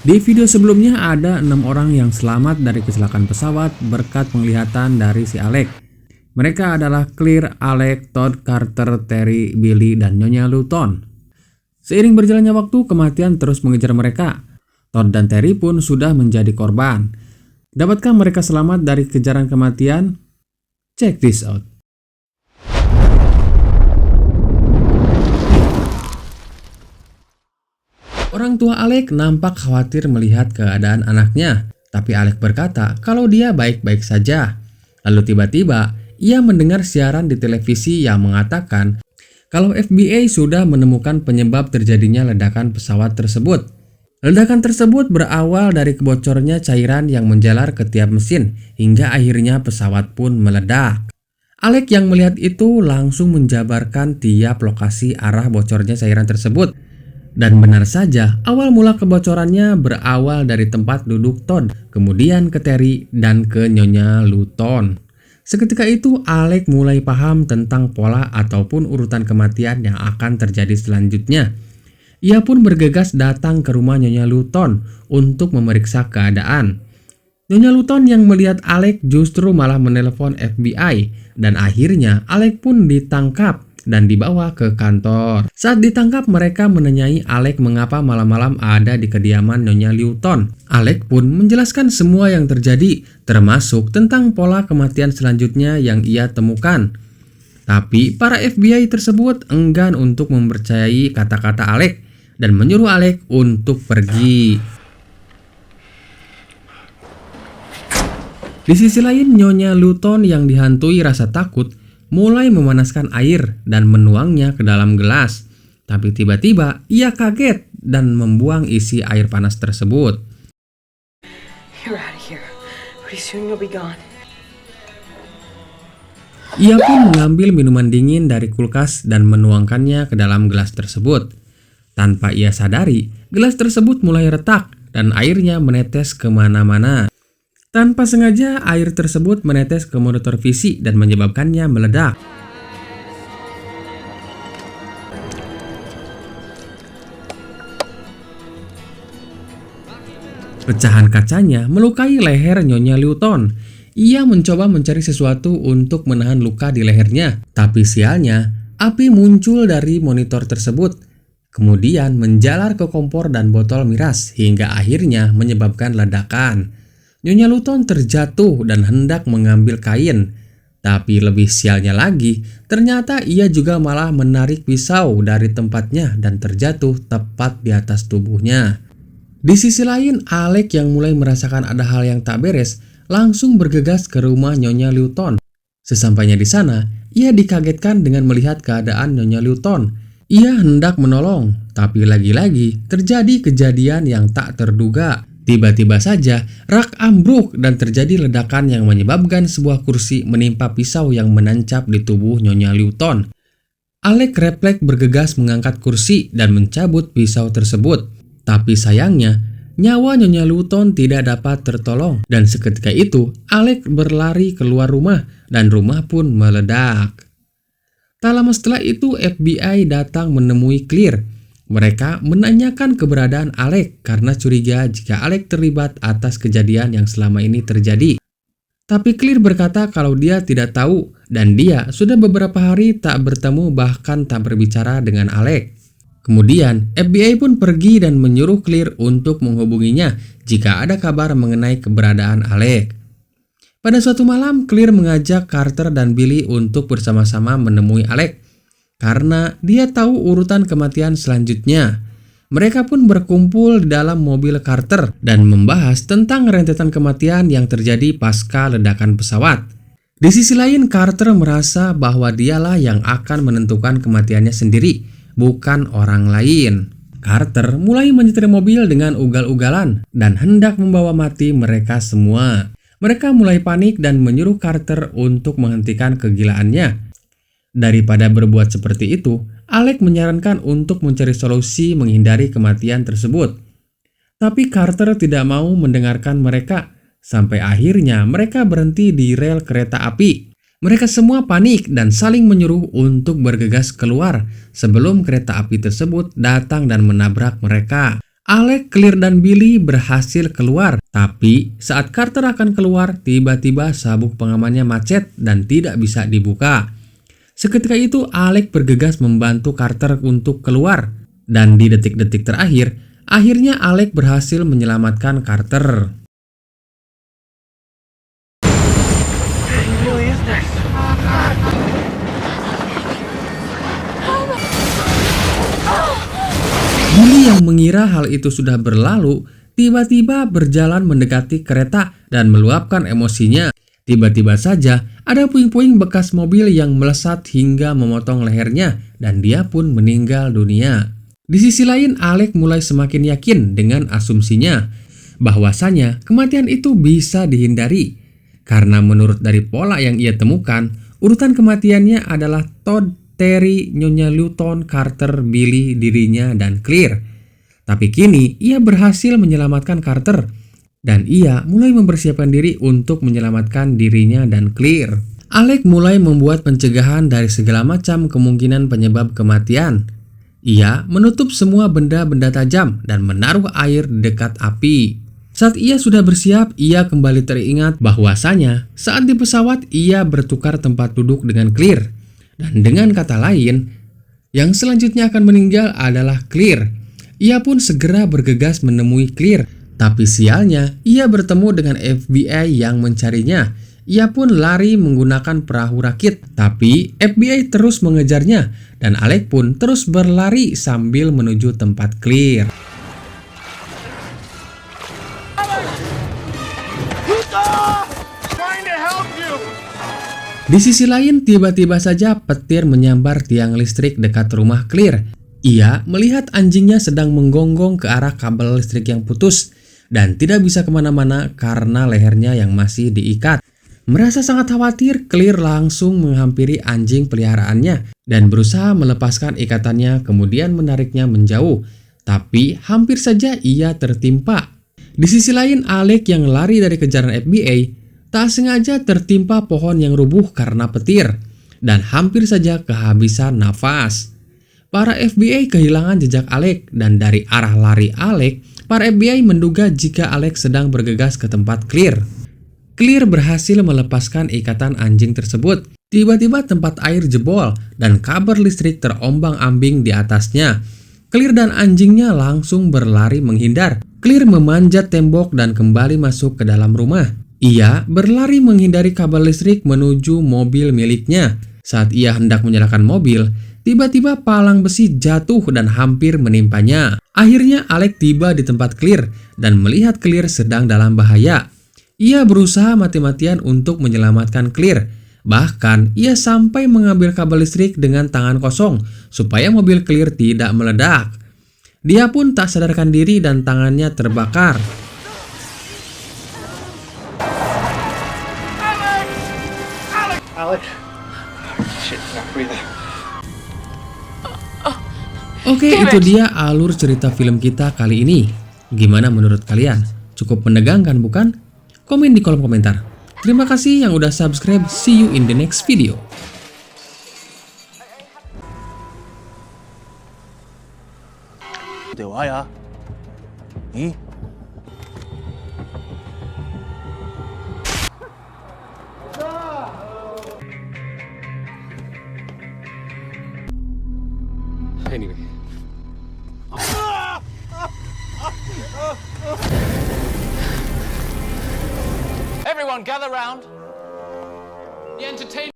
Di video sebelumnya ada 6 orang yang selamat dari kecelakaan pesawat berkat penglihatan dari si Alec. Mereka adalah Claire, Alec, Todd, Carter, Terry, Billy, dan Nyonya Luton. Seiring berjalannya waktu, kematian terus mengejar mereka. Todd dan Terry pun sudah menjadi korban. Dapatkah mereka selamat dari kejaran kematian? Check this out. Orang tua Alec nampak khawatir melihat keadaan anaknya, tapi Alec berkata kalau dia baik-baik saja. Lalu tiba-tiba, ia mendengar siaran di televisi yang mengatakan kalau FBI sudah menemukan penyebab terjadinya ledakan pesawat tersebut. Ledakan tersebut berawal dari kebocornya cairan yang menjalar ke tiap mesin, hingga akhirnya pesawat pun meledak. Alec yang melihat itu langsung menjabarkan tiap lokasi arah bocornya cairan tersebut. Dan benar saja, awal mula kebocorannya berawal dari tempat duduk Todd, kemudian ke Terry, dan ke Nyonya Luton. Seketika itu, Alec mulai paham tentang pola ataupun urutan kematian yang akan terjadi selanjutnya. Ia pun bergegas datang ke rumah Nyonya Luton untuk memeriksa keadaan. Nyonya Luton yang melihat Alec justru malah menelepon FBI, dan akhirnya Alec pun ditangkap dan dibawa ke kantor. Saat ditangkap, mereka menanyai Alec mengapa malam-malam ada di kediaman Nyonya Luton. Alec pun menjelaskan semua yang terjadi, termasuk tentang pola kematian selanjutnya yang ia temukan. Tapi para FBI tersebut enggan untuk mempercayai kata-kata Alec dan menyuruh Alec untuk pergi. Di sisi lain, Nyonya Luton yang dihantui rasa takut mulai memanaskan air dan menuangnya ke dalam gelas. Tapi tiba-tiba ia kaget dan membuang isi air panas tersebut. Ia pun mengambil minuman dingin dari kulkas dan menuangkannya ke dalam gelas tersebut. Tanpa ia sadari, gelas tersebut mulai retak dan airnya menetes kemana-mana. Tanpa sengaja, air tersebut menetes ke monitor visi dan menyebabkannya meledak. Pecahan kacanya melukai leher Nyonya Luton. Ia mencoba mencari sesuatu untuk menahan luka di lehernya, tapi sialnya, api muncul dari monitor tersebut, kemudian menjalar ke kompor dan botol miras hingga akhirnya menyebabkan ledakan. Nyonya Luton terjatuh dan hendak mengambil kain, tapi lebih sialnya lagi, ternyata ia juga malah menarik pisau dari tempatnya dan terjatuh tepat di atas tubuhnya. Di sisi lain, Alec yang mulai merasakan ada hal yang tak beres, langsung bergegas ke rumah Nyonya Luton. Sesampainya di sana, ia dikagetkan dengan melihat keadaan Nyonya Luton. Ia hendak menolong, tapi lagi-lagi terjadi kejadian yang tak terduga. Tiba-tiba saja, rak ambruk dan terjadi ledakan yang menyebabkan sebuah kursi menimpa pisau yang menancap di tubuh Nyonya Luton. Alec refleks bergegas mengangkat kursi dan mencabut pisau tersebut. Tapi sayangnya, nyawa Nyonya Luton tidak dapat tertolong dan seketika itu Alec berlari keluar rumah dan rumah pun meledak. Tak lama setelah itu FBI datang menemui Claire. Mereka menanyakan keberadaan Alec karena curiga jika Alec terlibat atas kejadian yang selama ini terjadi. Tapi Claire berkata kalau dia tidak tahu dan dia sudah beberapa hari tak bertemu bahkan tak berbicara dengan Alec. Kemudian FBI pun pergi dan menyuruh Claire untuk menghubunginya jika ada kabar mengenai keberadaan Alec. Pada suatu malam, Claire mengajak Carter dan Billy untuk bersama-sama menemui Alec karena dia tahu urutan kematian selanjutnya. Mereka pun berkumpul di dalam mobil Carter dan membahas tentang rentetan kematian yang terjadi pasca ledakan pesawat. Di sisi lain, Carter merasa bahwa dialah yang akan menentukan kematiannya sendiri, bukan orang lain. Carter mulai menyetir mobil dengan ugal-ugalan dan hendak membawa mati mereka semua. Mereka mulai panik dan menyuruh Carter untuk menghentikan kegilaannya. Daripada berbuat seperti itu, Alec menyarankan untuk mencari solusi menghindari kematian tersebut. Tapi Carter tidak mau mendengarkan mereka, sampai akhirnya mereka berhenti di rel kereta api. Mereka semua panik dan saling menyuruh untuk bergegas keluar sebelum kereta api tersebut datang dan menabrak mereka. Alec, Clear, dan Billy berhasil keluar. Tapi saat Carter akan keluar, tiba-tiba sabuk pengamannya macet dan tidak bisa dibuka. Seketika itu Alec bergegas membantu Carter untuk keluar. Dan di detik-detik terakhir, akhirnya Alec berhasil menyelamatkan Carter. Billy yang mengira hal itu sudah berlalu, tiba-tiba berjalan mendekati kereta dan meluapkan emosinya. Tiba-tiba saja ada puing-puing bekas mobil yang melesat hingga memotong lehernya dan dia pun meninggal dunia. Di sisi lain, Alec mulai semakin yakin dengan asumsinya bahwasanya kematian itu bisa dihindari. Karena menurut dari pola yang ia temukan, urutan kematiannya adalah Todd, Terry, Nyonya Luton, Carter, Billy, dirinya, dan Clear. Tapi kini ia berhasil menyelamatkan Carter dan ia mulai mempersiapkan diri untuk menyelamatkan dirinya dan Clear. Alec mulai membuat pencegahan dari segala macam kemungkinan penyebab kematian. Ia menutup semua benda-benda tajam dan menaruh air di dekat api. Saat ia sudah bersiap, ia kembali teringat bahwasanya saat di pesawat ia bertukar tempat duduk dengan Clear. Dan dengan kata lain, yang selanjutnya akan meninggal adalah Clear. Ia pun segera bergegas menemui Clear. Tapi sialnya, ia bertemu dengan FBI yang mencarinya. Ia pun lari menggunakan perahu rakit. Tapi FBI terus mengejarnya. Dan Alec pun terus berlari sambil menuju tempat Clear. Di sisi lain, tiba-tiba saja petir menyambar tiang listrik dekat rumah Clear. Ia melihat anjingnya sedang menggonggong ke arah kabel listrik yang putus dan tidak bisa kemana-mana karena lehernya yang masih diikat. Merasa sangat khawatir, Clear langsung menghampiri anjing peliharaannya dan berusaha melepaskan ikatannya kemudian menariknya menjauh. Tapi hampir saja ia tertimpa. Di sisi lain, Alec yang lari dari kejaran FBI tak sengaja tertimpa pohon yang rubuh karena petir dan hampir saja kehabisan nafas. Para FBI kehilangan jejak Alec dan dari arah lari Alec, para FBI menduga jika Alec sedang bergegas ke tempat Clear. Clear berhasil melepaskan ikatan anjing tersebut. Tiba-tiba tempat air jebol dan kabel listrik terombang-ambing di atasnya. Clear dan anjingnya langsung berlari menghindar. Clear memanjat tembok dan kembali masuk ke dalam rumah. Ia berlari menghindari kabel listrik menuju mobil miliknya. Saat ia hendak menyalakan mobil, tiba-tiba palang besi jatuh dan hampir menimpanya. Akhirnya Alec tiba di tempat Clear dan melihat Clear sedang dalam bahaya. Ia berusaha mati-matian untuk menyelamatkan Clear. Bahkan ia sampai mengambil kabel listrik dengan tangan kosong supaya mobil Clear tidak meledak. Dia pun tak sadarkan diri dan tangannya terbakar. Oke, itu dia alur cerita film kita kali ini. Gimana menurut kalian? Cukup menegangkan bukan? Komen di kolom komentar. Terima kasih yang udah subscribe. See you in the next video. 대화야. 이? Anyway. Everyone gather round. The entertainment